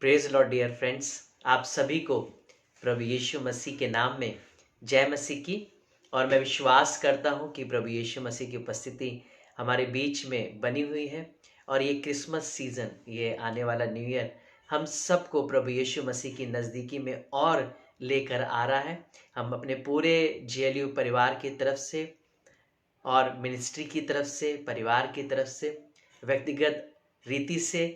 Praise Lord dear friends, आप सभी को प्रभु यीशु मसीह के नाम में जय मसीह की। और मैं विश्वास करता हूं कि प्रभु यीशु मसीह की उपस्थिति हमारे बीच में बनी हुई है। और ये क्रिसमस सीजन, ये आने वाला न्यू ईयर हम सबको प्रभु यीशु मसीह की नज़दीकी में और लेकर आ रहा है। हम अपने पूरे जीएलयू परिवार की तरफ से और मिनिस्ट्री की तरफ से, परिवार की तरफ से, व्यक्तिगत रीति से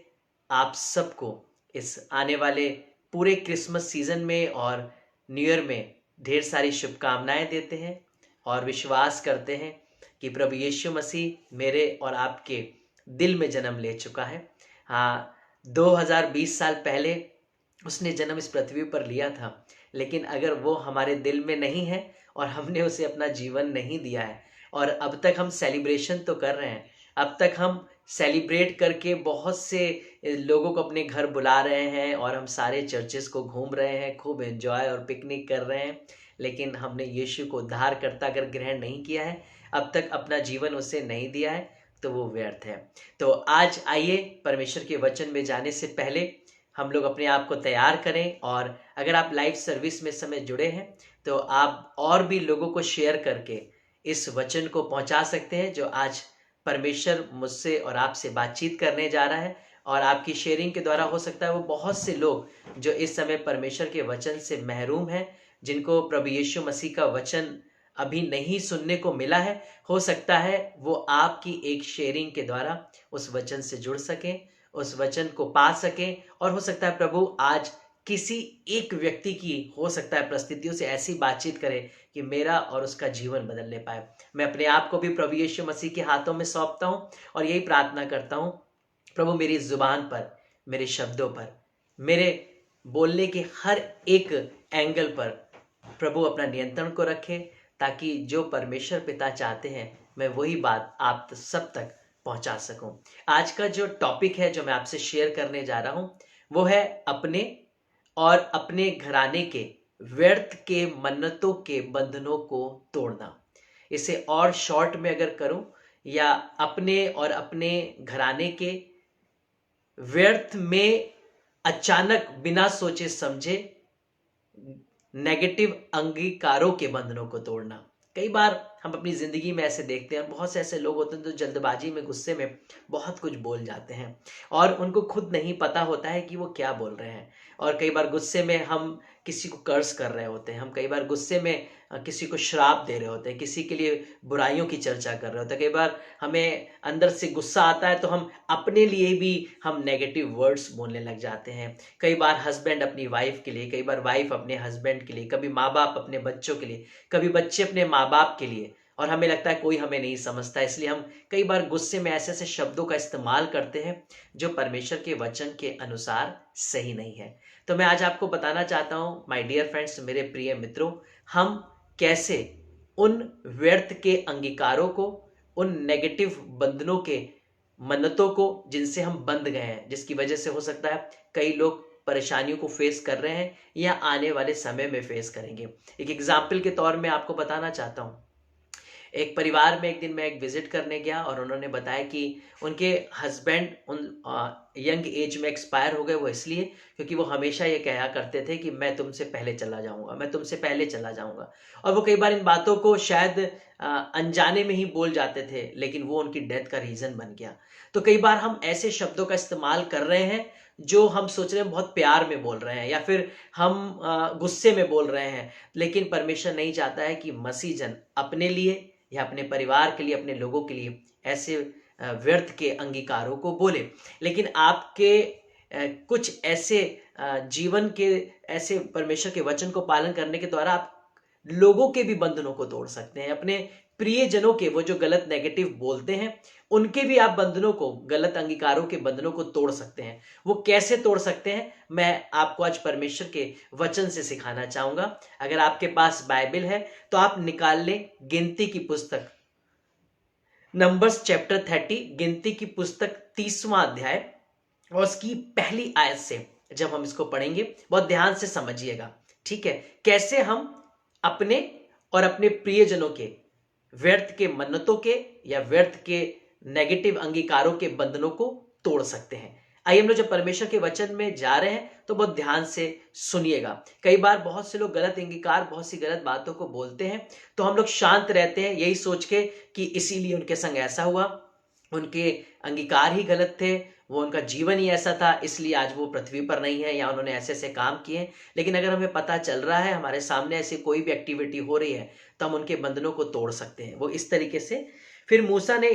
आप सबको इस आने वाले पूरे क्रिसमस सीजन में और न्यू ईयर में ढेर सारी शुभकामनाएं देते हैं और विश्वास करते हैं कि प्रभु यीशु मसीह मेरे और आपके दिल में जन्म ले चुका है। हाँ, 2020 साल पहले उसने जन्म इस पृथ्वी पर लिया था, लेकिन अगर वो हमारे दिल में नहीं है और हमने उसे अपना जीवन नहीं दिया है, और अब तक हम सेलिब्रेशन तो कर रहे हैं, अब तक हम सेलिब्रेट करके बहुत से लोगों को अपने घर बुला रहे हैं और हम सारे चर्चेस को घूम रहे हैं, खूब एंजॉय और पिकनिक कर रहे हैं, लेकिन हमने यीशु को उद्धारकर्ता अगर ग्रहण नहीं किया है, अब तक अपना जीवन उसे नहीं दिया है, तो वो व्यर्थ है। तो आज आइए परमेश्वर के वचन में जाने से पहले हम लोग अपने आप को तैयार करें। और अगर आप लाइव सर्विस में इस समय जुड़े हैं तो आप और भी लोगों को शेयर करके इस वचन को पहुंचा सकते हैं जो आज परमेश्वर मुझसे और आपसे बातचीत करने जा रहा है। और आपकी शेयरिंग के द्वारा हो सकता है वो बहुत से लोग जो इस समय परमेश्वर के वचन से महरूम हैं, जिनको प्रभु यीशु मसीह का वचन अभी नहीं सुनने को मिला है, हो सकता है वो आपकी एक शेयरिंग के द्वारा उस वचन से जुड़ सकें, उस वचन को पा सकें। और हो सकता है प्रभु आज किसी एक व्यक्ति की, हो सकता है परिस्थितियों से ऐसी बातचीत करे कि मेरा और उसका जीवन बदलने पाए। मैं अपने आप को भी प्रभु यीशु मसीह के हाथों में सौंपता हूं और यही प्रार्थना करता हूं, प्रभु मेरी जुबान पर, मेरे शब्दों पर, मेरे बोलने के हर एक एंगल पर प्रभु अपना नियंत्रण को रखे, ताकि जो परमेश्वर पिता चाहते हैं मैं वही बात आप सब तक पहुंचा सकूं। आज का जो टॉपिक है जो मैं आपसे शेयर करने जा रहा हूं वो है अपने और अपने घराने के व्यर्थ के मन्नतों के बंधनों को तोड़ना। इसे और शॉर्ट में अगर करूं, या अपने और अपने घराने के व्यर्थ में अचानक बिना सोचे समझे नेगेटिव अंगीकारों के बंधनों को तोड़ना। कई बार हम अपनी जिंदगी में ऐसे देखते हैं, बहुत से ऐसे लोग होते हैं जो जल्दबाजी में, गुस्से में बहुत कुछ बोल जाते हैं और उनको खुद नहीं पता होता है कि वो क्या बोल रहे हैं। और कई बार गुस्से में हम किसी को कर्ज कर रहे होते हैं, हम कई बार गुस्से में किसी को श्राप दे रहे होते हैं, किसी के लिए बुराइयों की चर्चा कर रहे होते हैं। कई बार हमें अंदर से गुस्सा आता है तो हम अपने लिए भी हम नेगेटिव वर्ड्स बोलने लग जाते हैं। कई बार हस्बैंड अपनी वाइफ के लिए, कई बार वाइफ अपने हस्बैंड के लिए, कभी माँ बाप अपने बच्चों के लिए, कभी बच्चे अपने माँ बाप के लिए, और हमें लगता है कोई हमें नहीं समझता, इसलिए हम कई बार गुस्से में ऐसे ऐसे शब्दों का इस्तेमाल करते हैं जो परमेश्वर के वचन के अनुसार सही नहीं है। तो मैं आज आपको बताना चाहता हूं माय डियर फ्रेंड्स, मेरे प्रिय मित्रों, हम कैसे उन व्यर्थ के अंगीकारों को, उन नेगेटिव बंधनों के मन्नतों को जिनसे हम बंध गए हैं, जिसकी वजह से हो सकता है कई लोग परेशानियों को फेस कर रहे हैं या आने वाले समय में फेस करेंगे। एक एग्जाम्पल के तौर में आपको बताना चाहता हूं, एक परिवार में एक दिन मैं एक विजिट करने गया और उन्होंने बताया कि उनके हस्बैंड उन यंग एज में एक्सपायर हो गए। वो इसलिए क्योंकि वो हमेशा ये कहा करते थे कि मैं तुमसे पहले चला जाऊंगा, मैं तुमसे पहले चला जाऊंगा। और वो कई बार इन बातों को शायद अनजाने में ही बोल जाते थे, लेकिन वो उनकी डेथ का रीजन बन गया। तो कई बार हम ऐसे शब्दों का इस्तेमाल कर रहे हैं जो हम सोच रहे हैं बहुत प्यार में बोल रहे हैं, या फिर हम गुस्से में बोल रहे हैं, लेकिन परमेश्वर नहीं चाहता है कि मसीह जन अपने लिए या अपने परिवार के लिए, अपने लोगों के लिए ऐसे व्यर्थ के अंगीकारों को बोले। लेकिन आपके कुछ ऐसे जीवन के ऐसे परमेश्वर के वचन को पालन करने के द्वारा आप लोगों के भी बंधनों को तोड़ सकते हैं। अपने प्रियजनों के, वो जो गलत नेगेटिव बोलते हैं, उनके भी आप बंधनों को, गलत अंगीकारों के बंधनों को तोड़ सकते हैं। वो कैसे तोड़ सकते हैं मैं आपको आज परमेश्वर के वचन से सिखाना चाहूंगा। अगर आपके पास बाइबल है तो आप निकाल लें गिनती की पुस्तक, नंबर्स चैप्टर 30, गिनती की पुस्तक 30वां अध्याय, और उसकी पहली आयत से जब हम इसको पढ़ेंगे बहुत ध्यान से समझिएगा, ठीक है, कैसे हम अपने और अपने प्रियजनों के व्यर्थ के मन्नतों के या व्यर्थ के नेगेटिव अंगीकारों के बंधनों को तोड़ सकते हैं। आइए हम लोग जब परमेश्वर के वचन में जा रहे हैं तो बहुत ध्यान से सुनिएगा। कई बार बहुत से लोग गलत अंगीकार, बहुत सी गलत बातों को बोलते हैं, तो हम लोग शांत रहते हैं यही सोच के कि इसीलिए उनके संग ऐसा हुआ, उनके अंगीकार ही गलत थे, वो उनका जीवन ही ऐसा था, इसलिए आज वो पृथ्वी पर नहीं है, या उन्होंने ऐसे ऐसे काम किए। लेकिन अगर हमें पता चल रहा है, हमारे सामने ऐसी कोई भी एक्टिविटी हो रही है, तो हम उनके बंधनों को तोड़ सकते हैं। वो इस तरीके से, फिर मूसा ने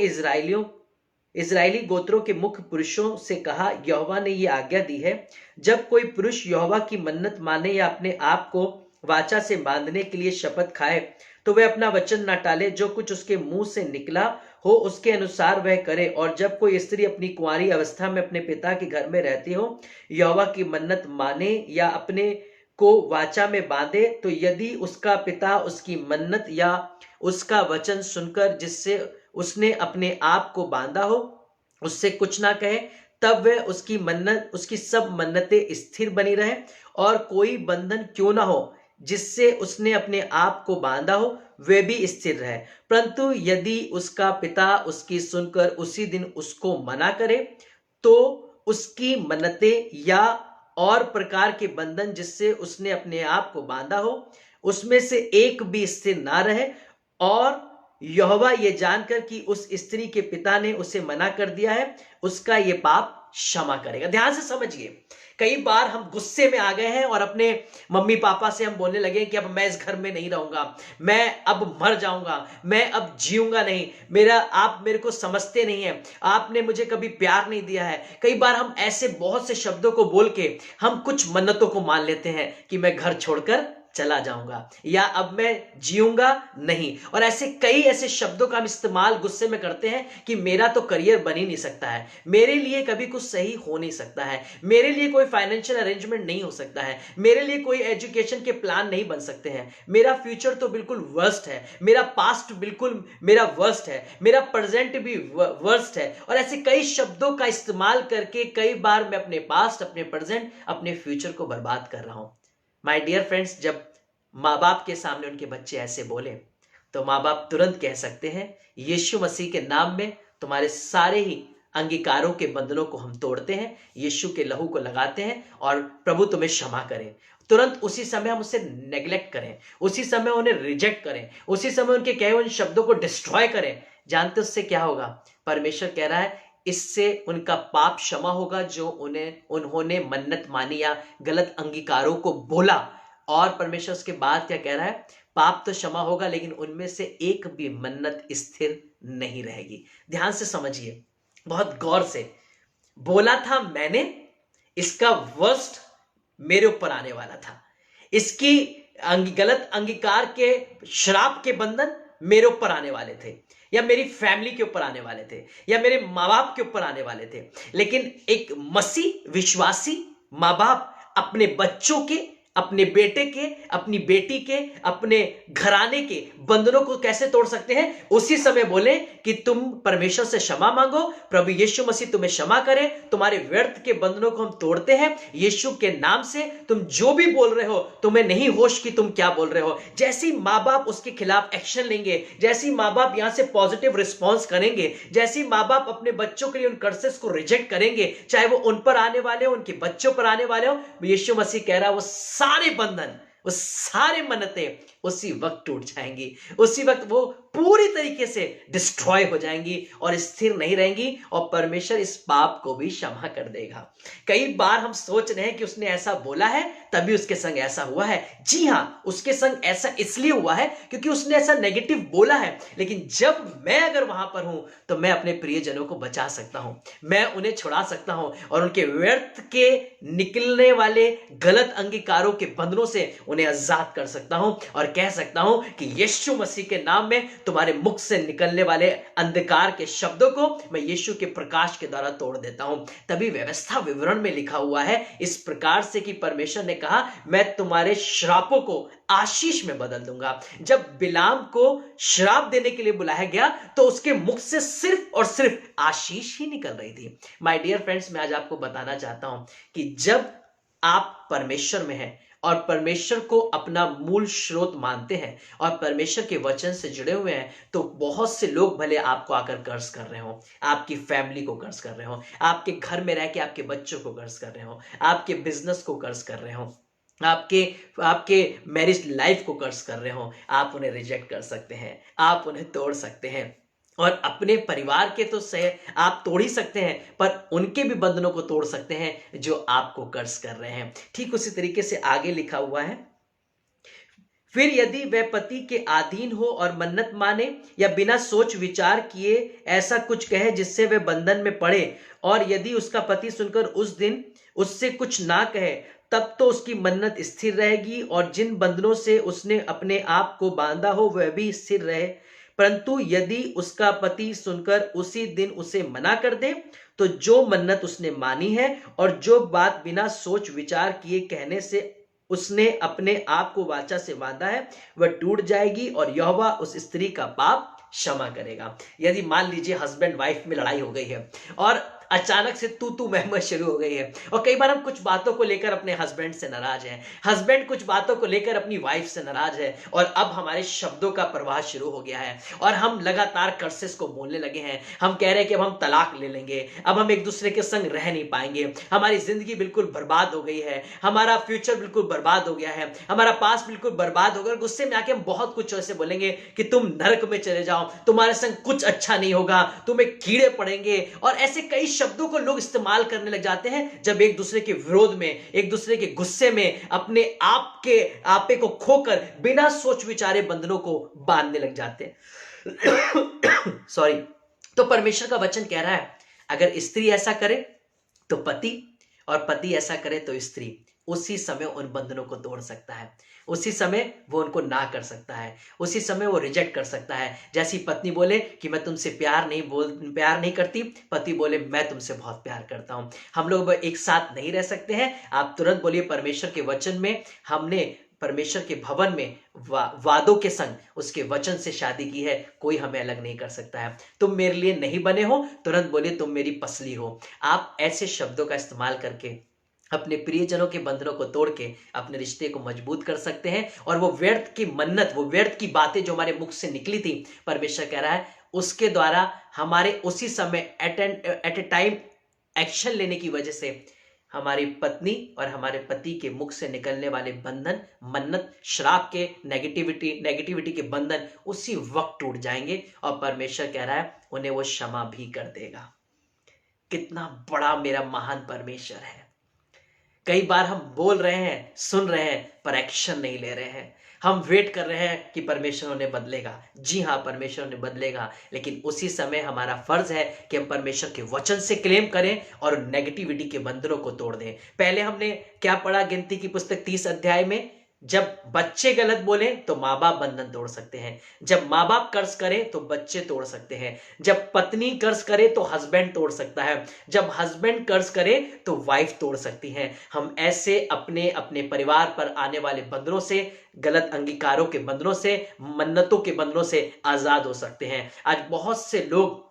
इजरायली गोत्रों के मुख्य पुरुषों से कहा, यहोवा ने यह आज्ञा दी है, जब कोई पुरुष यहोवा की मन्नत माने या अपने आप को वाचा से बांधने के लिए शपथ खाए, तो वह अपना वचन न टाले, जो कुछ उसके मुंह से निकला हो उसके अनुसार वह करे। और जब कोई स्त्री अपनी कुंवारी अवस्था में अपने पिता के घर में रहती हो, यहोवा की मन्नत माने या अपने को वाचा में बांधे, तो यदि उसका पिता उसकी मन्नत या उसका वचन सुनकर जिससे उसने अपने आप को बांधा हो उससे कुछ ना कहे, तब वह उसकी सब मन्नतें स्थिर बनी रहे, और कोई बंधन क्यों ना हो जिससे उसने अपने आप को बांधा हो वे भी स्थिर रहे। परंतु यदि उसका पिता उसकी सुनकर उसी दिन उसको मना करे, तो उसकी मन्नतें या और प्रकार के बंधन जिससे उसने अपने आप को बांधा हो उसमें से एक भी स्थिर ना रहे, और यहोवा ये जानकर कि उस स्त्री के पिता ने उसे मना कर दिया है, उसका ये पाप क्षमा करेगा। ध्यान से समझिए, कई बार हम गुस्से में आ गए हैं और अपने मम्मी पापा से हम बोलने लगे कि अब मैं इस घर में नहीं रहूंगा, मैं अब मर जाऊंगा, मैं अब जीऊंगा नहीं, आप मेरे को समझते नहीं है, आपने मुझे कभी प्यार नहीं दिया है। कई बार हम ऐसे बहुत से शब्दों को बोल के हम कुछ मन्नतों को मान लेते हैं कि मैं घर छोड़कर चला जाऊंगा, या अब मैं जीऊंगा नहीं। और ऐसे शब्दों का हम इस्तेमाल गुस्से में करते हैं कि मेरा तो करियर बन ही नहीं सकता है, मेरे लिए कभी कुछ सही हो नहीं सकता है, मेरे लिए कोई फाइनेंशियल अरेंजमेंट नहीं हो सकता है, मेरे लिए कोई एजुकेशन के प्लान नहीं बन सकते हैं, मेरा फ्यूचर तो बिल्कुल वर्स्ट है, मेरा पास्ट बिल्कुल मेरा वर्स्ट है, मेरा प्रेजेंट भी वर्स्ट है। और ऐसे कई शब्दों का इस्तेमाल करके कई बार मैं अपने पास्ट, अपने प्रेजेंट, अपने फ्यूचर को बर्बाद कर रहा हूं। माय डियर फ्रेंड्स, जब माँ बाप के सामने उनके बच्चे ऐसे बोले, तो माँ बाप तुरंत कह सकते हैं, यीशु मसीह के नाम में तुम्हारे सारे ही अंगीकारों के बंधनों को हम तोड़ते हैं, यीशु के लहू को लगाते हैं, और प्रभु तुम्हें क्षमा करे। तुरंत उसी समय हम उसे नेग्लेक्ट करें, उसी समय उन्हें रिजेक्ट करें, उसी समय उनके कहे हुए शब्दों को डिस्ट्रॉय करें। जानते उससे क्या होगा? परमेश्वर कह रहा है, इससे उनका पाप क्षमा होगा जो उन्होंने मन्नत मानी या गलत अंगीकारों को बोला। और परमेश्वर उसके बाद क्या कह रहा है? पाप तो क्षमा होगा, लेकिन उनमें से एक भी मन्नत स्थिर नहीं रहेगी। ध्यान से समझिए, बहुत गौर से, बोला था मैंने, इसका वर्स्ट मेरे ऊपर आने वाला था, इसकी गलत अंगीकार के श्राप के बंधन मेरे ऊपर आने वाले थे, या मेरी फैमिली के ऊपर आने वाले थे, या मेरे माँ बाप के ऊपर आने वाले थे। लेकिन एक मसीह विश्वासी माँ बाप अपने बच्चों के, अपने बेटे के, अपनी बेटी के, अपने घराने के बंधनों को कैसे तोड़ सकते हैं? उसी समय बोले कि तुम परमेश्वर से क्षमा मांगो, प्रभु यीशु मसीह तुम्हें क्षमा करे, तुम्हारे व्यर्थ के बंधनों को हम तोड़ते हैं यीशु के नाम से। तुम जो भी बोल रहे हो तुम्हें नहीं होश कि तुम क्या बोल रहे हो। जैसे ही माँ बाप उसके खिलाफ एक्शन लेंगे, जैसे ही माँ बाप यहां से पॉजिटिव रिस्पॉन्स करेंगे, जैसे ही माँ बाप अपने बच्चों के लिए उन कर्सेस को रिजेक्ट करेंगे, चाहे वो उन पर आने वाले हो, उनके बच्चों पर आने वाले हो, यीशु मसीह कह रहा है वो सारे बंधन, वो सारे मन्नतें उसी वक्त टूट जाएंगी, उसी वक्त वो पूरी तरीके से डिस्ट्रॉय हो जाएंगी और स्थिर नहीं रहेंगी, और परमेश्वर इस पाप को भी क्षमा कर देगा। कई बार हम सोच रहे हैं कि उसने ऐसा बोला है तभी उसके संग ऐसा हुआ है। जी हां, उसके संग ऐसा इसलिए हुआ है क्योंकि उसने ऐसा नेगेटिव बोला है। लेकिन जब मैं अगर वहां पर हूं तो मैं अपने प्रियजनों को बचा सकता हूं, मैं उन्हें छुड़ा सकता हूं, और उनके व्यर्थ के निकलने वाले गलत अंगीकारों के बंधनों से उन्हें आजाद कर सकता हूं, और कह सकता हूं कि यीशु मसीह के नाम में तुम्हारे मुख से निकलने वाले अंधकार के शब्दों को मैं यीशु के प्रकाश के द्वारा तोड़ देता हूं। तभी व्यवस्था विवरण में लिखा हुआ है इस प्रकार से कि परमेश्वर ने कहा, मैं तुम्हारे श्रापों को आशीष में बदल दूंगा। जब बिलाम को श्राप देने के लिए बुलाया गया तो उसके मुख से सिर्फ और सिर्फ आशीष ही निकल रही थी। माय डियर फ्रेंड्स, मैं आज आपको बताना चाहता हूं कि जब आप परमेश्वर में हैं और परमेश्वर को अपना मूल स्रोत मानते हैं और परमेश्वर के वचन से जुड़े हुए हैं, तो बहुत से लोग भले आपको आकर कर्ज कर रहे हो, आपकी फैमिली को कर्ज कर रहे हो, आपके घर में रह के आपके बच्चों को कर्ज कर रहे हो, आपके बिजनेस को कर्ज कर रहे हो, आपके आपके मैरिज लाइफ को कर्ज कर रहे हो, आप उन्हें रिजेक्ट कर सकते हैं, आप उन्हें तोड़ सकते हैं। और अपने परिवार के तो सह आप तोड़ ही सकते हैं, पर उनके भी बंधनों को तोड़ सकते हैं जो आपको कर्ज कर रहे हैं। ठीक उसी तरीके से आगे लिखा हुआ है, फिर यदि वह पति के अधीन हो और मन्नत माने या बिना सोच विचार किए ऐसा कुछ कहे जिससे वह बंधन में पड़े, और यदि उसका पति सुनकर उस दिन उससे कुछ ना कहे, तब तो उसकी मन्नत स्थिर रहेगी और जिन बंधनों से उसने अपने आप को बांधा हो वह भी स्थिर रहे। परंतु यदि उसका पति सुनकर उसी दिन उसे मना कर दे, तो जो मन्नत उसने मानी है और जो बात बिना सोच विचार किए कहने से उसने अपने आप को वाचा से बांधा है, वह टूट जाएगी और यहोवा उस स्त्री का पाप क्षमा करेगा। यदि मान लीजिए हस्बैंड वाइफ में लड़ाई हो गई है और अचानक से तू मैं शुरू हो गई है, और कई बार हम कुछ बातों को लेकर अपने हस्बैंड से नाराज हैं, हस्बैंड कुछ बातों को लेकर अपनी वाइफ से नाराज है, और अब हमारे शब्दों का प्रवाह शुरू हो गया है और हम लगातार कर्सेस को बोलने लगे हैं। हम कह रहे हैं कि अब हम तलाक ले लेंगे, अब हम एक दूसरे के संग रह नहीं पाएंगे, हमारी जिंदगी बिल्कुल बर्बाद हो गई है, हमारा फ्यूचर बिल्कुल बर्बाद हो गया है, हमारा पास बिल्कुल बर्बाद हो गया। गुस्से में आके हम बहुत कुछ ऐसे बोलेंगे कि तुम नरक में चले जाओ, तुम्हारे संग कुछ अच्छा नहीं होगा, तुम्हें कीड़े पड़ेंगे, और ऐसे कई शब्दों को लोग इस्तेमाल करने लग जाते हैं जब एक दूसरे के विरोध में, एक दूसरे के गुस्से में अपने आप के आपे को खोकर बिना सोच विचारे बंधनों को बांधने लग जाते हैं। सॉरी। तो परमेश्वर का वचन कह रहा है, अगर स्त्री ऐसा करे तो पति, और पति ऐसा करे तो स्त्री उसी समय उन बंधनों को तोड़ सकता है, उसी समय वो उनको ना कर सकता है, उसी समय वो रिजेक्ट कर सकता है। जैसी पत्नी बोले कि मैं तुमसे प्यार नहीं करती, पति बोले मैं तुमसे बहुत प्यार करता हूं, हम लोग एक साथ नहीं रह सकते हैं। आप तुरंत बोलिए, परमेश्वर के वचन में हमने परमेश्वर के भवन में वादों के संग उसके वचन से शादी की है, कोई हमें अलग नहीं कर सकता है। तुम मेरे लिए नहीं बने हो, तुरंत बोलिए तुम मेरी पसली हो। आप ऐसे शब्दों का इस्तेमाल करके अपने प्रियजनों के बंधनों को तोड़ के अपने रिश्ते को मजबूत कर सकते हैं, और वो व्यर्थ की मन्नत, वो व्यर्थ की बातें जो हमारे मुख से निकली थी, परमेश्वर कह रहा है उसके द्वारा हमारे उसी समय एट ए टाइम एक्शन लेने की वजह से हमारी पत्नी और हमारे पति के मुख से निकलने वाले बंधन, मन्नत, श्राप के, नेगेटिविटी के बंधन उसी वक्त टूट जाएंगे, और परमेश्वर कह रहा है उन्हें वो क्षमा भी कर देगा। कितना बड़ा मेरा महान परमेश्वर है। कई बार हम बोल रहे हैं, सुन रहे हैं, पर एक्शन नहीं ले रहे हैं। हम वेट कर रहे हैं कि परमेश्वर उन्हें बदलेगा। जी हाँ, परमेश्वर उन्हें बदलेगा, लेकिन उसी समय हमारा फर्ज है कि हम परमेश्वर के वचन से क्लेम करें और नेगेटिविटी के बंधनों को तोड़ दें। पहले हमने क्या पढ़ा गिनती की पुस्तक 30 अध्याय में, जब बच्चे गलत बोले तो माँ बाप बंधन तोड़ सकते हैं, जब माँ बाप कर्ज करें तो बच्चे तोड़ सकते हैं, जब पत्नी कर्ज करे तो हस्बैंड तोड़ सकता है, जब हस्बैंड कर्ज करे तो वाइफ तोड़ सकती है। हम ऐसे अपने अपने परिवार पर आने वाले बंधनों से, गलत अंगीकारों के बंधनों से, मन्नतों के बंधनों से आजाद हो सकते हैं। आज बहुत से लोग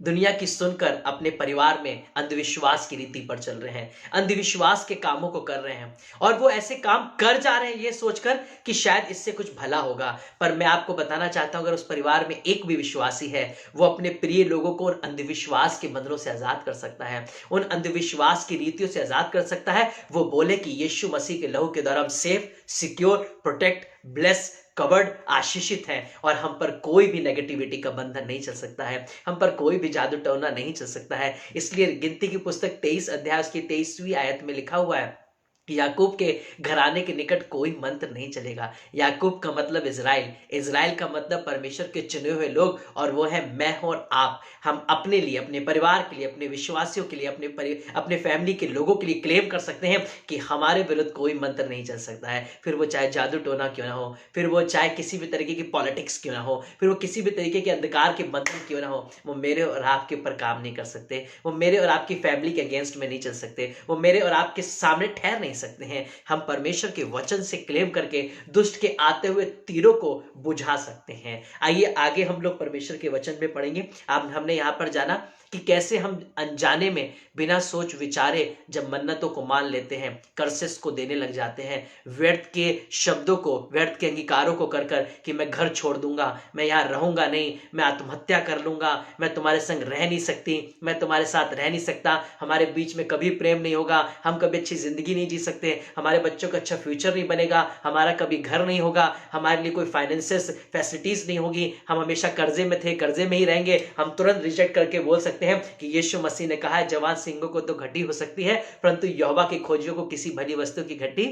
दुनिया की सुनकर अपने परिवार में अंधविश्वास की रीति पर चल रहे हैं, अंधविश्वास के कामों को कर रहे हैं, और वो ऐसे काम कर जा रहे हैं ये सोचकर कि शायद इससे कुछ भला होगा। पर मैं आपको बताना चाहता हूं, अगर उस परिवार में एक भी विश्वासी है, वो अपने प्रिय लोगों को उन अंधविश्वास के बंधनों से आजाद कर सकता है, उन अंधविश्वास की रीतियों से आजाद कर सकता है। वो बोले कि यीशु मसीह के लहू के द्वारा हम safe, secure, protect, bless, covered, आशीषित है, और हम पर कोई भी नेगेटिविटी का बंधन नहीं चल सकता है, हम पर कोई भी जादू टोना नहीं चल सकता है। इसलिए गिनती की पुस्तक 23 अध्याय उसकी 23वीं आयत में लिखा हुआ है, याकूब के घराने के निकट कोई मंत्र नहीं चलेगा। याकूब का मतलब इजराइल, इजराइल का मतलब परमेश्वर के चुने हुए लोग, और वो है मैं हूं और आप। हम अपने लिए, अपने परिवार के लिए, अपने विश्वासियों के लिए, अपने फैमिली के लोगों के लिए क्लेम कर सकते हैं कि हमारे विरुद्ध कोई मंत्र नहीं चल सकता है। फिर वो चाहे जादू टोना क्यों ना हो, फिर वो चाहे किसी भी तरीके की पॉलिटिक्स क्यों ना हो, फिर वो किसी भी तरीके के अंधकार के बंधन क्यों ना हो, वो मेरे और आपके ऊपर काम नहीं कर सकते, वो मेरे और आपकी फैमिली के अगेंस्ट में नहीं चल सकते, वो मेरे और आपके सामने ठहर नहीं सकते हैं। हम परमेश्वर के वचन से क्लेम करके दुष्ट के आते हुए तीरों को बुझा सकते हैं। आइए आगे हम लोग परमेश्वर के वचन में पढ़ेंगे। अब हमने यहाँ पर जाना कि कैसे हम अनजाने में बिना सोच विचारे जब मन्नतों को मान लेते हैं, कर्सेस को देने लग जाते हैं, व्यर्थ के शब्दों को, व्यर्थ के अंगीकारों को कर कर कि मैं घर छोड़ दूंगा, मैं यहाँ रहूंगा नहीं, मैं आत्महत्या कर लूंगा, मैं तुम्हारे संग रह नहीं सकती, मैं तुम्हारे साथ रह नहीं सकता, हमारे बीच में कभी प्रेम नहीं होगा, हम कभी अच्छी जिंदगी नहीं जी सकते, हमारे बच्चों का अच्छा फ्यूचर नहीं बनेगा, हमारा कभी घर नहीं होगा, हमारे लिए कोई फाइनेंशियल फैसिलिटीज नहीं होगी, हम हमेशा कर्जे में थे, कर्जे में ही रहेंगे। हम तुरंत रिजेक्ट करके बोल सकते हैं कि यीशु मसीह ने कहा है जवान सिंहों को तो घटी हो सकती है परंतु यहोवा के खोजियों को किसी भली वस्तु की घटी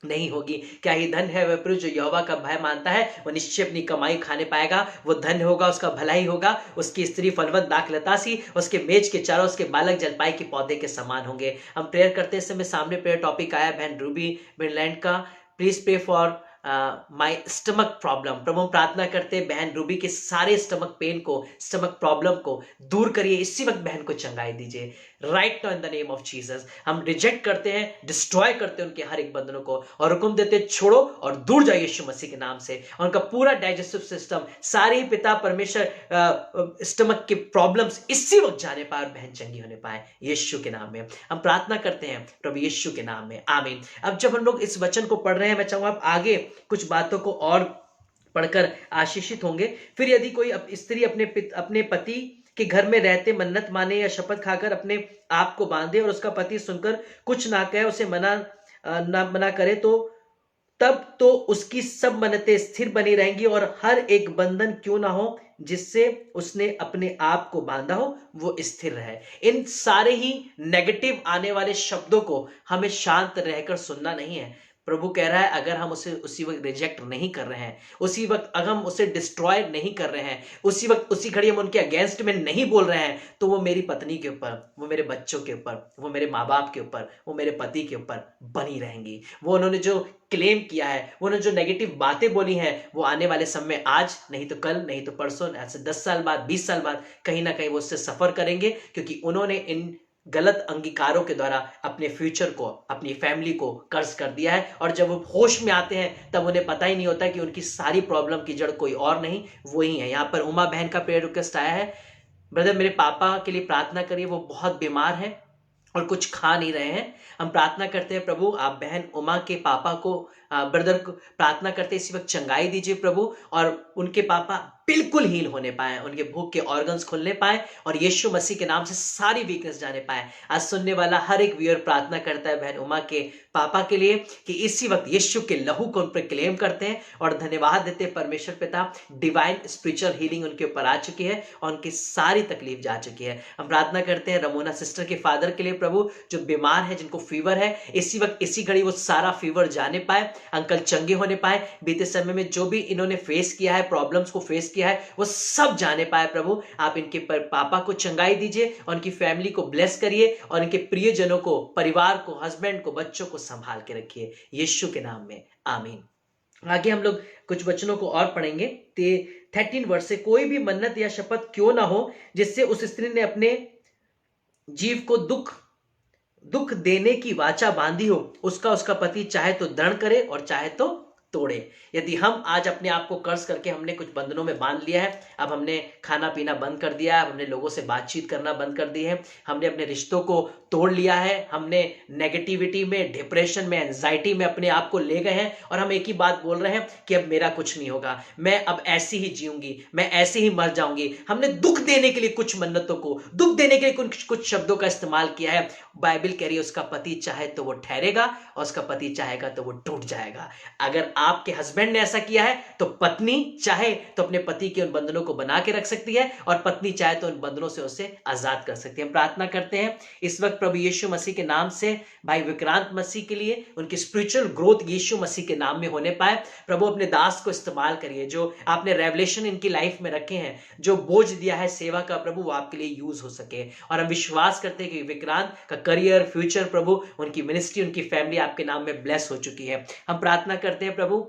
नहीं होगी। क्या ही धन है वह पुरुष जो यहोवा का भय मानता है, वो निश्चय अपनी कमाई खाने पाएगा, वो धन्य होगा, उसका भलाई होगा, उसकी स्त्री फलवंत दाखलता सी, उसके मेज के चारों उसके बालक जलपाई के पौधे के समान होंगे। हम प्रेयर करते समय सामने प्रेयर टॉपिक आया बहन रूबी मिडलैंड का, please pray for my stomach problem. प्रभु हम प्रार्थना करते हैं बहन रूबी के सारे स्टमक पेन को, स्टमक प्रॉब्लम को दूर करिए, इसी वक्त बहन को चंगाई दीजिए right now in the name of Jesus. हम रिजेक्ट करते हैं, डिस्ट्रॉय करते हैं उनके हर एक बंधनों को और हुक्म देते हैं छोड़ो और दूर जाइए यीशु मसीह के नाम से। और उनका पूरा डाइजेस्टिव सिस्टम, सारे पिता परमेश्वर स्टमक के प्रॉब्लम्स इसी वक्त जाने पाए, बहन चंगी होने पाए यीशु के नाम में हम प्रार्थना करते हैं प्रभु यीशु के नाम में, आमीन। अब जब हम लोग इस वचन को पढ़ रहे हैं, मैं चाहूंगा आप आगे कुछ बातों को और पढ़कर आशीषित होंगे। फिर यदि कोई स्त्री अपने पति के घर में रहते मन्नत माने या शपथ खाकर अपने आप को बांधे और उसका पति सुनकर कुछ ना कहे, उसे मना करे, तो तब तो उसकी सब मन्नतें स्थिर बनी रहेंगी और हर एक बंधन क्यों ना हो जिससे उसने अपने आप को बांधा हो वो स्थिर रहे। इन सारे ही नेगेटिव आने वाले शब्दों को हमें शांत रहकर सुनना नहीं है। प्रभु कह रहा है अगर हम उसे उसी वक्त रिजेक्ट नहीं कर रहे हैं, उसी वक्त अगर हम उसे डिस्ट्रॉय नहीं कर रहे हैं, उसी वक्त उसी घड़ी हम उनके अगेंस्ट में नहीं बोल रहे हैं, तो वो मेरी पत्नी के ऊपर, वो मेरे बच्चों के ऊपर, वो मेरे माँ बाप के ऊपर, वो मेरे पति के ऊपर बनी रहेंगी। वो उन्होंने जो क्लेम किया है, वो उन्होंने जो नेगेटिव बातें बोली हैं, वो आने वाले समय आज नहीं तो कल, नहीं तो परसों, ऐसे 10 साल बाद, 20 साल बाद कहीं ना कहीं वो उससे सफर करेंगे, क्योंकि उन्होंने इन गलत अंगीकारों के द्वारा अपने फ्यूचर को, अपनी फैमिली को कर्ज कर दिया है। और जब वो होश में आते हैं तब उन्हें पता ही नहीं होता कि उनकी सारी प्रॉब्लम की जड़ कोई और नहीं, वो ही है। यहाँ पर उमा बहन का प्रेयर रिक्वेस्ट आया है, ब्रदर मेरे पापा के लिए प्रार्थना करिए, वो बहुत बीमार है और कुछ खा नहीं रहे हैं। हम प्रार्थना करते हैं प्रभु आप बहन उमा के पापा को, ब्रदर को प्रार्थना करते हैं इसी वक्त चंगाई दीजिए प्रभु, और उनके पापा बिल्कुल हील होने पाए, उनके भूख के ऑर्गन्स खुलने पाए और यीशु मसीह के नाम से सारी वीकनेस जाने पाए। आज सुनने वाला हर एक व्यूअर प्रार्थना करता है बहन उमा के पापा के लिए कि इसी वक्त यीशु के लहू को उन पर क्लेम करते हैं और धन्यवाद देते हैं परमेश्वर पिता, डिवाइन स्पिरिचुअल हीलिंग उनके ऊपर आ चुकी है और उनकी सारी तकलीफ जा चुकी है। हम प्रार्थना करते हैं रमोना सिस्टर के फादर के लिए प्रभु, जो बीमार है, जिनको फीवर है, इसी वक्त इसी घड़ी वो सारा फीवर जाने पाए, अंकल चंगे होने पाए। बीते समय में जो भी इन्होंने फेस किया है, प्रॉब्लम्स को फेस किया है, वो सब जाने पाए प्रभु। आप इनके पापा को चंगाई दीजिए और उनकी फैमिली को ब्लेस करिए और इनके प्रियजनों को, परिवार को, हस्बैंड को, बच्चों को संभाल के रखिए यीशु के नाम में, आमीन। आगे हम लोग कुछ वचनों को और पढ़ेंगे। 13 वर्ष से कोई भी मन्नत या शपथ क्यों ना हो जिससे उस स्त्री ने अपने जीव को दुख देने की वाचा बांधी हो, उसका पति चाहे तो दृढ़ करे और चाहे तो तोड़े। यदि हम आज अपने आप को कर्ज करके हमने कुछ बंधनों में बांध लिया है, अब हमने खाना पीना बंद कर दिया है, अब हमने लोगों से बातचीत करना बंद कर दी है, हमने अपने रिश्तों को तोड़ लिया है, हमने नेगेटिविटी में, डिप्रेशन में, एंजाइटी में अपने आप को ले गए हैं और हम एक ही बात बोल रहे हैं कि अब मेरा कुछ नहीं होगा, मैं अब ऐसी ही जीऊंगी, मैं ऐसे ही मर जाऊंगी। हमने दुख देने के लिए कुछ मन्नतों को, दुख देने के लिए कुछ शब्दों का इस्तेमाल किया है। बाइबल कह रही है उसका पति चाहे तो वो ठहरेगा और उसका पति चाहेगा तो वो टूट जाएगा। अगर आपके हस्बैंड ने ऐसा किया है तो पत्नी चाहे तो अपने पति के उन बंधनों को बना के रख सकती है और पत्नी चाहे तो उन बंधनों से उसे आजाद कर सकती है। हम प्रार्थना करते हैं इस वक्त प्रभु यीशु मसीह के नाम से भाई विक्रांत मसीह के लिए, उनकी स्पिरिचुअल ग्रोथ यीशु मसीह के नाम में होने पाए। प्रभु अपने दास को इस्तेमाल करिए, जो आपने रेवलेशन इनकी लाइफ में रखे हैं, जो बोझ दिया है सेवा का प्रभु, वो आपके लिए यूज हो सके। और हम विश्वास करते हैं कि विक्रांत का करियर, फ्यूचर प्रभु, उनकी मिनिस्ट्री, उनकी फैमिली आपके नाम में ब्लेस हो चुकी है। हम प्रार्थना करते हैं प्रभु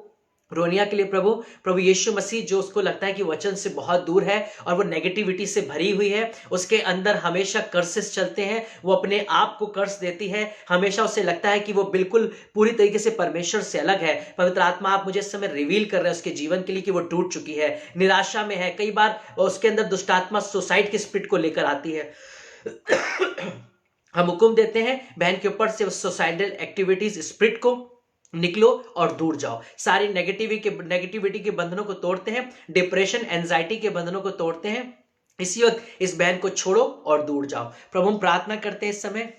रोनिया के लिए प्रभु यीशु मसीह, जो उसको लगता है कि वचन से बहुत दूर है और वो नेगेटिविटी से भरी हुई है, उसके अंदर हमेशा कर्सेस चलते हैं, वो अपने आप को कर्स देती है, हमेशा उसे लगता है कि वो बिल्कुल पूरी तरीके से परमेश्वर से अलग है। पवित्र आत्मा, आप मुझे इस समय रिवील कर रहे हैं उसके जीवन के लिए कि वो टूट चुकी है, निराशा में है। कई बार उसके अंदर दुष्ट आत्मा सुसाइड की स्पिरिट को लेकर आती है। हम हुक्म देते हैं बहन के ऊपर से सुसाइडल एक्टिविटीज स्पिरिट को निकलो और दूर जाओ। सारी नेगेटिविटी के बंधनों को तोड़ते हैं, डिप्रेशन एंजाइटी के बंधनों को तोड़ते हैं। इसी वक्त इस बहन को छोड़ो और दूर जाओ। प्रभु हम प्रार्थना करते हैं इस समय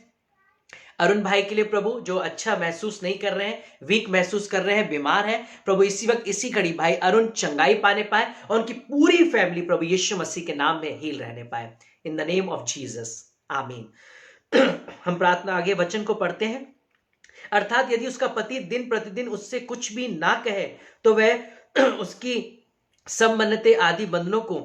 अरुण भाई के लिए प्रभु, जो अच्छा महसूस नहीं कर रहे हैं, वीक महसूस कर रहे हैं, बीमार है प्रभु, इसी वक्त इसी घड़ी भाई अरुण चंगाई पाने पाए और उनकी पूरी फैमिली प्रभु यीशु मसीह के नाम में हील रहने पाए, इन द नेम ऑफ जीसस, आमीन। हम प्रार्थना आगे वचन को पढ़ते हैं। अर्थात यदि उसका पति दिन प्रतिदिन उससे कुछ भी ना कहे तो वह उसकी सब मन्नतें आदि बंधनों को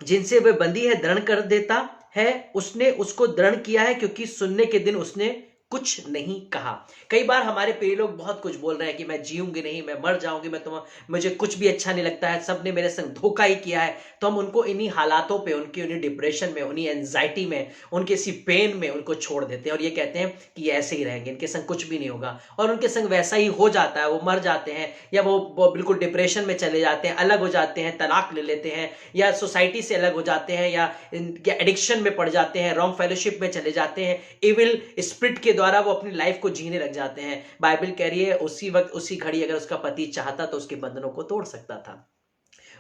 जिनसे वह बंदी है दृढ़ कर देता है। उसने उसको दृढ़ किया है क्योंकि सुनने के दिन उसने कुछ नहीं कहा। कई बार हमारे प्रिय लोग बहुत कुछ बोल रहे हैं कि मैं जीऊंगी नहीं, मैं मर जाऊंगी, मुझे कुछ भी अच्छा नहीं लगता है, सबने मेरे संग धोखा ही किया है। तो हम उनको इन्हीं हालातों पे, उन्हीं डिप्रेशन में, उन्हीं एंजाइटी में, उनके इसी पेन में उनको छोड़ देते हैं और ये कहते हैं कि ये ऐसे ही रहेंगे, इनके संग कुछ भी नहीं होगा, और उनके संग वैसा ही हो जाता है। वो मर जाते हैं या वो बिल्कुल डिप्रेशन में चले जाते हैं, अलग हो जाते हैं, तलाक ले लेते हैं, या सोसाइटी से अलग हो जाते हैं, या एडिक्शन में पड़ जाते हैं, रॉन्ग फेलोशिप में चले जाते हैं, इविल स्पिरिट के द्वारा वो अपनी लाइफ को जीने लग जाते हैं। बाइबल कह रही है उसी वक्त उसी घड़ी अगर उसका पति चाहता तो उसके बंधनों को तोड़ सकता था।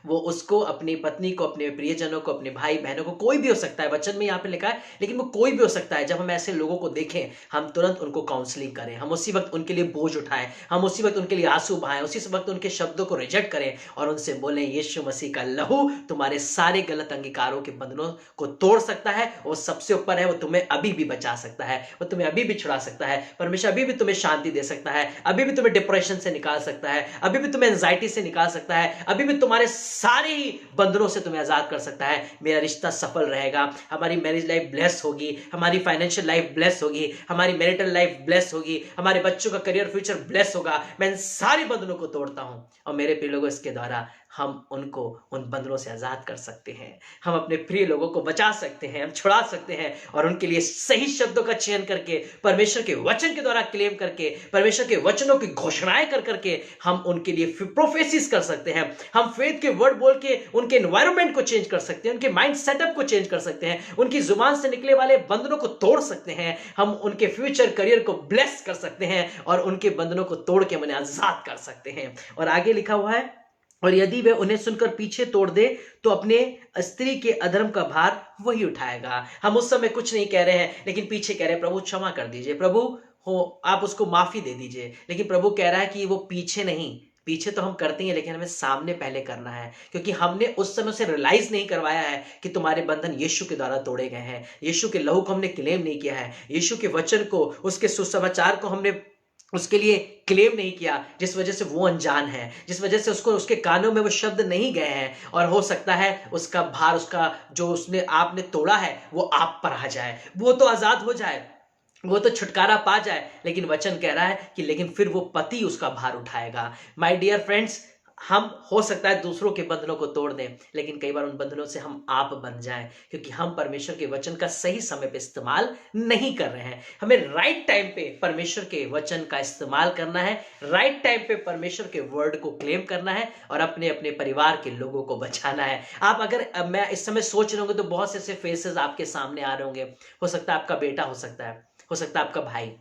वो उसको, अपनी पत्नी को, अपने प्रियजनों को, अपने भाई बहनों को, कोई भी हो सकता है, वचन में यहाँ पे लिखा है, लेकिन वो कोई भी हो सकता है। जब हम ऐसे लोगों को देखें हम तुरंत उनको काउंसलिंग करें, हम उसी वक्त उनके लिए बोझ उठाएं, हम उसी वक्त उनके लिए आंसू बहाएं, उसी वक्त उनके शब्दों को रिजेक्ट करें और उनसे बोलें यीशु मसीह का लहू तुम्हारे सारे गलत अंगीकारों के बंधनों को तोड़ सकता है, वो सबसे ऊपर है, वो तुम्हें अभी भी बचा सकता है, वो तुम्हें अभी भी छुड़ा सकता है। परमेश्वर अभी भी तुम्हें शांति दे सकता है, अभी भी तुम्हें डिप्रेशन से निकाल सकता है, अभी भी तुम्हें एंजाइटी से निकाल सकता है, अभी भी तुम्हारे सारे ही बंधनों से तुम्हें आजाद कर सकता है। मेरा रिश्ता सफल रहेगा, हमारी मैरिज लाइफ ब्लेस होगी, हमारी फाइनेंशियल लाइफ ब्लेस होगी, हमारी मैरिटल लाइफ ब्लेस होगी, हमारे बच्चों का करियर फ्यूचर ब्लेस होगा। मैं इन सारे बंधनों को तोड़ता हूं और मेरे प्रिय लोगों, इसके द्वारा हम उनको उन बंधनों से आजाद कर सकते हैं, हम अपने प्रिय लोगों को बचा सकते हैं, हम छुड़ा सकते हैं और उनके लिए सही शब्दों का चयन करके, परमेश्वर के वचन के द्वारा क्लेम करके, परमेश्वर के वचनों की घोषणाएं कर करके हम उनके लिए प्रोफेसिस कर सकते हैं। हम फेथ के वर्ड बोल के उनके एनवायरनमेंट को चेंज कर सकते हैं, उनके माइंड सेटअप को चेंज कर सकते हैं, उनकी जुबान से निकले वाले बंधनों को तोड़ सकते हैं, हम उनके फ्यूचर करियर को ब्लेस कर सकते हैं और उनके बंधनों को तोड़ के उन्हें आजाद कर सकते हैं। और आगे लिखा हुआ है, और यदि वह उन्हें सुनकर पीछे तोड़ दे तो अपने स्त्री के अधर्म का भार वही उठाएगा। हम उस समय कुछ नहीं कह रहे हैं लेकिन पीछे कह रहे हैं प्रभु क्षमा कर दीजिए, प्रभु हो आप उसको माफी दे दीजिए। लेकिन प्रभु कह रहा है कि वो पीछे नहीं, पीछे तो हम करते हैं लेकिन हमें सामने पहले करना है, क्योंकि हमने उस समय से रियलाइज नहीं करवाया है कि तुम्हारे बंधन यीशु के द्वारा तोड़े गए हैं, यीशु के लहू को हमने क्लेम नहीं किया है, यीशु के वचन को, उसके सुसमाचार को हमने उसके लिए क्लेम नहीं किया, जिस वजह से वो अनजान है, जिस वजह से उसको, उसके कानों में वो शब्द नहीं गए हैं और हो सकता है उसका भार, उसका जो उसने आपने तोड़ा है वो आप पर आ जाए, वो तो आजाद हो जाए, वो तो छुटकारा पा जाए। लेकिन वचन कह रहा है कि लेकिन फिर वो पति उसका भार उठाएगा। माय डियर फ्रेंड्स, हम हो सकता है दूसरों के बंधनों को तोड़ दें लेकिन कई बार उन बंधनों से हम आप बन जाएं, क्योंकि हम परमेश्वर के वचन का सही समय पे इस्तेमाल नहीं कर रहे हैं। हमें राइट टाइम पे परमेश्वर के वचन का इस्तेमाल करना है, राइट टाइम पे परमेश्वर के वर्ड को क्लेम करना है और अपने अपने परिवार के लोगों को बचाना है। आप अगर मैं इस समय सोच रहे होंगे तो बहुत से ऐसे फेसेस आपके सामने आ रहे होंगे। हो सकता है आपका बेटा, हो सकता है आपका भाई,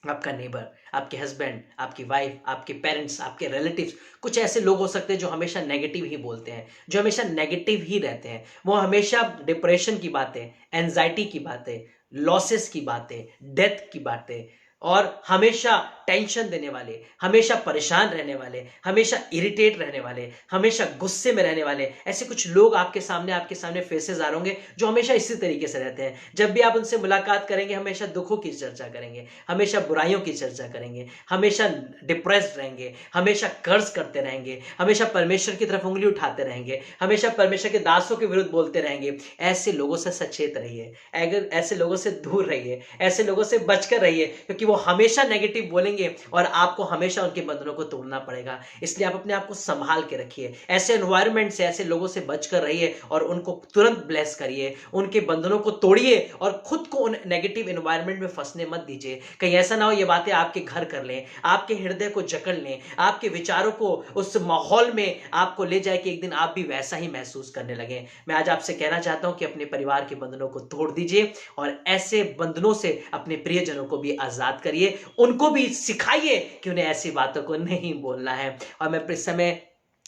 आपका नेबर, आपके हस्बैंड, आपकी वाइफ, आपके पेरेंट्स, आपके रिलेटिव्स, कुछ ऐसे लोग हो सकते हैं जो हमेशा नेगेटिव ही बोलते हैं, जो हमेशा नेगेटिव ही रहते हैं। वो हमेशा डिप्रेशन की बातें, एंजाइटी की बातें, लॉसेस की बातें, डेथ की बातें और हमेशा टेंशन देने वाले, हमेशा परेशान रहने वाले, हमेशा इरिटेट रहने वाले, हमेशा गुस्से में रहने वाले, ऐसे कुछ लोग आपके सामने फेसेस आ रहे होंगे जो हमेशा इसी तरीके से रहते हैं। जब भी आप उनसे मुलाकात करेंगे हमेशा दुखों की चर्चा करेंगे, हमेशा बुराइयों की चर्चा करेंगे, हमेशा डिप्रेस्ड रहेंगे, हमेशा कर्ज करते रहेंगे, हमेशा परमेश्वर की तरफ उंगली उठाते रहेंगे, हमेशा परमेश्वर के दासों के विरुद्ध बोलते रहेंगे। ऐसे लोगों से सचेत रहिए, अगर ऐसे लोगों से दूर रहिए, ऐसे लोगों से बचकर रहिए, क्योंकि वो हमेशा नेगेटिव बोलेंगे बनेंगे और आपको हमेशा उनके बंधनों को तोड़ना पड़ेगा। इसलिए आप अपने आप को संभाल के रखिए, ऐसे एनवायरनमेंट से, ऐसे लोगों से बच कर रहिए और उनको तुरंत ब्लेस करिए, उनके बंधनों को तोड़िए और खुद को उन नेगेटिव एनवायरनमेंट में फंसने मत दीजिए। कहीं ऐसा ना हो ये बातें आपके घर कर लें, आपके हृदय को जकड़ लें, आपके विचारों को उस माहौल में आपको ले जाए कि एक दिन आप भी वैसा ही महसूस करने लगे। मैं आज आपसे कहना चाहता हूं कि अपने परिवार के बंधनों को तोड़ दीजिए और ऐसे बंधनों से अपने प्रियजनों को भी आजाद करिए, उनको भी सिखाइए कि उन्हें ऐसी बातों को नहीं बोलना है। और मैं इस समय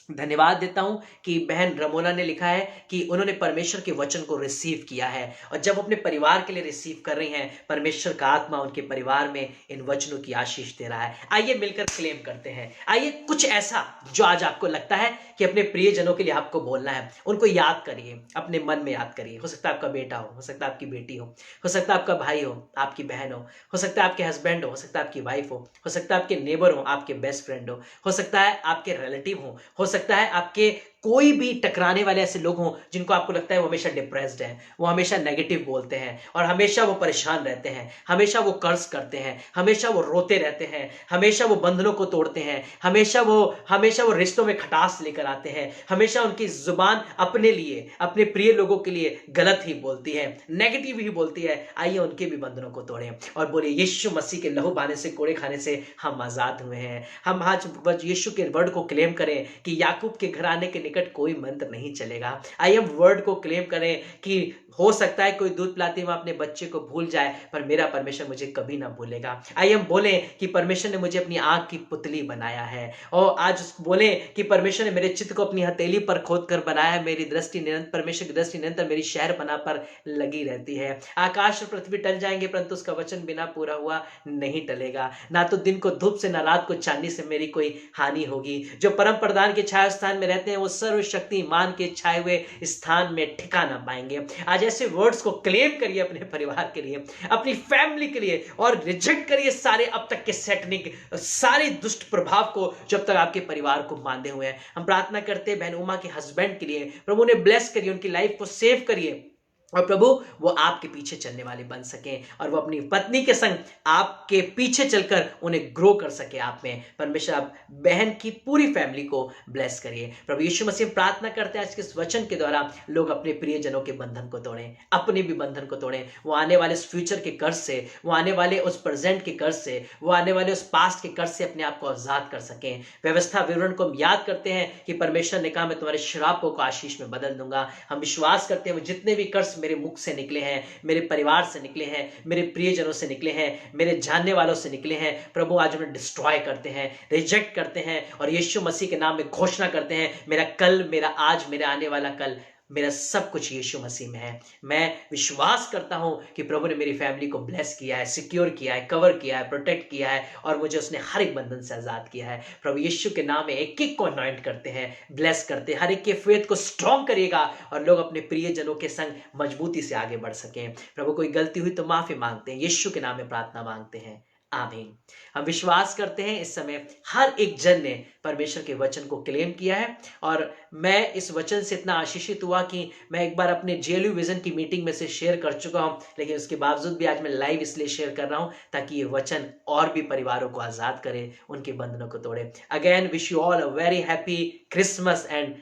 धन्यवाद देता हूं कि बहन रमोना ने लिखा है कि उन्होंने परमेश्वर के वचन को रिसीव किया है और जब अपने परिवार के लिए रिसीव कर रही हैं, परमेश्वर का आत्मा उनके परिवार में इन वचनों की आशीष दे रहा है। आइए मिलकर क्लेम करते हैं। आइए कुछ ऐसा जो आज आपको लगता है कि अपने प्रियजनों के लिए आपको बोलना है, उनको याद करिए, अपने मन में याद करिए। हो सकता है आपका बेटा हो सकता है आपकी बेटी हो सकता है आपका भाई हो, आपकी बहन हो सकता है आपके हस्बैंड हो सकता है आपकी वाइफ हो सकता है आपके नेबर हो, आपके बेस्ट फ्रेंड हो सकता है आपके रिलेटिव हो सकता है आपके कोई भी टकराने वाले ऐसे लोग हों जिनको आपको लगता है वो हमेशा डिप्रेस्ड है, वो हमेशा नेगेटिव बोलते हैं और हमेशा वो परेशान रहते हैं, हमेशा वो कर्ज करते हैं, हमेशा वो रोते रहते हैं, हमेशा वो बंधनों को तोड़ते हैं, हमेशा वो रिश्तों में खटास लेकर आते हैं, हमेशा उनकी जुबान अपने लिए, अपने प्रिय लोगों के लिए गलत ही बोलती है, नेगेटिव ही बोलती है। आइए उनके भी बंधनों को तोड़ें और बोले यीशु मसीह के लहू बहाने से, कोड़े खाने से हम आजाद हुए हैं। हम आज यीशु के वर्ड को क्लेम करें कि याकूब के घराने के निकट कोई मंत्र नहीं चलेगा। आइए हम वर्ड को क्लेम करें कि हो सकता है कोई दूध पिलाते हुए अपने बच्चे को भूल जाए, पर मेरा परमेश्वर मुझे कभी ना भूलेगा। आइए हम बोलें कि परमेश्वर ने मुझे अपनी आंख की पुतली बनाया है और आज बोलें कि परमेश्वर ने मेरे चित्त को अपनी हथेली पर खोद कर बनाया है। मेरी दृष्टि निरंतर, परमेश्वर की दृष्टि निरंतर मेरी शहर बना पर लगी रहती है। आकाश और पृथ्वी टल जाएंगे परंतु उसका वचन बिना पूरा हुआ नहीं टलेगा। ना तो दिन को धूप से, ना रात को चांदनी से मेरी कोई हानि होगी। जो परम प्रधान के छाया स्थान में रहते हैं वो सर्वशक्तिमान के छाए हुए स्थान में ठिकाना पाएंगे। आज ऐसे वर्ड्स को क्लेम करिए अपने परिवार के लिए, अपनी फैमिली के लिए और रिजेक्ट करिए सारे अब तक के सैटनिक, सारे दुष्ट प्रभाव को जब तक आपके परिवार को बांधे हुए हैं। हम प्रार्थना करते हैं बहन उमा के हस्बैंड के लिए, प्रभु ने ब्लेस करिए, उनकी लाइफ को सेव करिए और प्रभु वो आपके पीछे चलने वाले बन सके और वो अपनी पत्नी के संग आपके पीछे चलकर उन्हें ग्रो कर सके आप में। परमेश्वर आप बहन की पूरी फैमिली को ब्लेस करिए। प्रभु यीशु मसीह प्रार्थना करते हैं आज के इस वचन के द्वारा लोग अपने प्रियजनों के बंधन को तोड़ें, अपने भी बंधन को तोड़ें। वो आने वाले उस फ्यूचर के कर्ज से, वो आने वाले उस प्रेजेंट के कर्ज से, वो आने वाले उस पास्ट के कर्ज से अपने आप को आजाद कर सकें। व्यवस्था विवरण को हम याद करते हैं कि परमेश्वर ने कहा मैं तुम्हारे श्रापों को आशीष में बदल दूंगा। हम विश्वास करते हैं वो जितने भी कर्ज मेरे मुख से निकले हैं, मेरे परिवार से निकले हैं, मेरे प्रियजनों से निकले हैं, मेरे जानने वालों से निकले हैं, प्रभु आज उन्हें डिस्ट्रॉय करते हैं, रिजेक्ट करते हैं और यीशु मसीह के नाम में घोषणा करते हैं मेरा कल, मेरा आज, मेरा आने वाला कल, मेरा सब कुछ यीशु मसीह में है। मैं विश्वास करता हूं कि प्रभु ने मेरी फैमिली को ब्लेस किया है, सिक्योर किया है, कवर किया है, प्रोटेक्ट किया है और मुझे उसने हर एक बंधन से आजाद किया है। प्रभु यीशु के नाम में एक एक को अनॉइंट करते हैं, ब्लेस करते हैं, हर एक के फेथ को स्ट्रॉन्ग करिएगा और लोग अपने प्रियजनों के संग मजबूती से आगे बढ़ सकें। प्रभु कोई गलती हुई तो माफी मांगते हैं, यीशु के नाम में प्रार्थना मांगते हैं, आमीन। हम विश्वास करते हैं इस समय हर एक जन ने परमेश्वर के वचन को क्लेम किया है और मैं इस वचन से इतना आशीषित हुआ कि मैं एक बार अपने जेएलयू विजन की मीटिंग में से शेयर कर चुका हूं, लेकिन उसके बावजूद भी आज मैं लाइव इसलिए शेयर कर रहा हूं ताकि ये वचन और भी परिवारों को आजाद करे, उनके बंधनों को तोड़े। Again wish you all a very happy Christmas and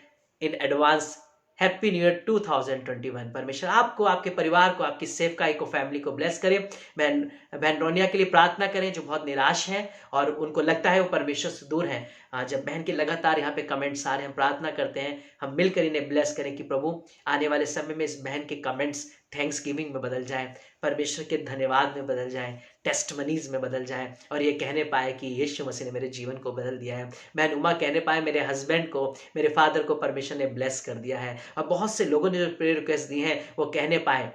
in advance happy new year 2021। परमेश्वर आपको, आपके परिवार को, आपकी सेवकाई को, फैमिली को ब्लेस करे। बहन रोनिया के लिए प्रार्थना करें जो बहुत निराश हैं और उनको लगता है वो परमेश्वर से दूर हैं। जब बहन के लगातार यहाँ पे कमेंट्स आ रहे हैं, हम प्रार्थना करते हैं हम मिलकर इन्हें ब्लेस करें कि प्रभु आने वाले समय में इस बहन के कमेंट्स थैंक्स गिविंग में बदल जाए, परमेश्वर के धन्यवाद में बदल जाए, टेस्टमनीज में बदल जाए और ये कहने पाए कि यीशु मसीह ने मेरे जीवन को बदल दिया है। बहन उमा कहने पाए मेरे हस्बैंड को, मेरे फादर को परमेश्वर ने ब्लेस कर दिया है। और बहुत से लोगों ने जो प्रेयर रिक्वेस्ट दी हैं वो कहने पाए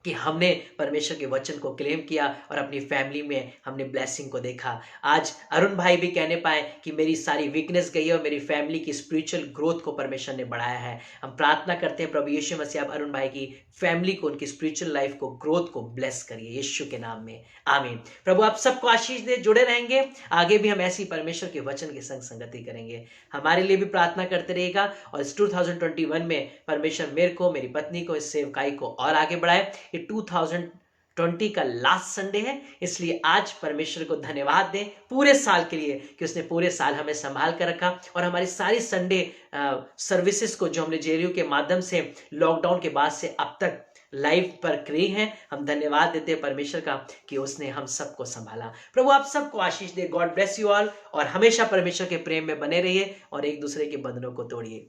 कि हमने परमेश्वर के वचन को क्लेम किया और अपनी फैमिली में हमने ब्लेसिंग को देखा। आज अरुण भाई भी कहने पाए कि मेरी सारी वीकनेस गई है और मेरी फैमिली की स्पिरिचुअल ग्रोथ को परमेश्वर ने बढ़ाया है। हम प्रार्थना करते हैं प्रभु यीशु मसीह आप अरुण भाई की फैमिली को, उनकी स्पिरिचुअल लाइफ को, ग्रोथ को ब्लेस करिए यीशु के नाम में, आमीन। प्रभु आप सबको आशीष दे, जुड़े रहेंगे, आगे भी हम ऐसी परमेश्वर के वचन के संग संगति करेंगे। हमारे लिए भी प्रार्थना करते रहेगा और इस 2021 में परमेश्वर मेरे को, मेरी पत्नी को, इस सेवकाई को और आगे बढ़ाए। 2022 20 का लास्ट संडे है, इसलिए आज परमेश्वर को धन्यवाद दें पूरे साल के लिए कि उसने पूरे साल हमें संभाल कर रखा और हमारी सारी संडे सर्विसेज को जो हमने जेरियो के माध्यम से लॉकडाउन के बाद से अब तक लाइव पर करी हैं, हम धन्यवाद देते हैं परमेश्वर का कि उसने हम सबको संभाला। प्रभु आप सबको आशीष दे। गॉड ब्लेस यू ऑल और हमेशा परमेश्वर के प्रेम में बने रहिए और एक दूसरे के बंधनों को तोड़िए।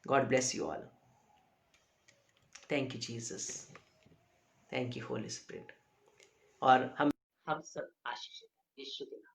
God bless you all. Thank you Jesus, thank you holy spirit. और हम सब आशीष यीशु के नाम।